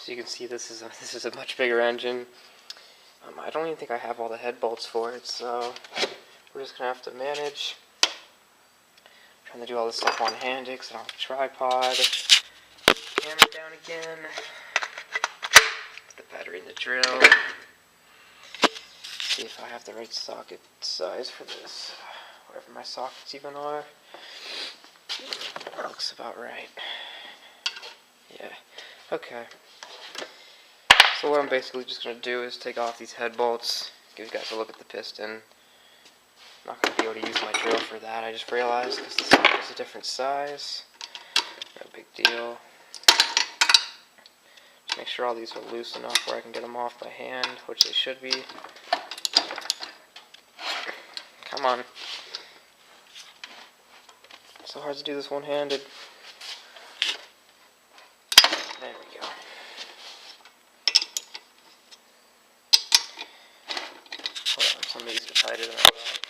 So you can see this is a much bigger engine. I don't even think I have all the head bolts for it, so we're just gonna have to manage. Trying to do all this stuff one-handed because I don't have a tripod. Hammer down again. Put the battery in the drill. See if I have the right socket size for this. Whatever my sockets even are. That looks about right. Yeah. Okay. So what I'm basically just going to do is take off these head bolts, give you guys a look at the piston. I'm not going to be able to use my drill for that, I just realized, because the socket's a different size. No big deal. Just make sure all these are loose enough where I can get them off by hand, which they should be. Come on. So hard to do this one-handed. There we go. Hold on, some of these are tighter than I thought.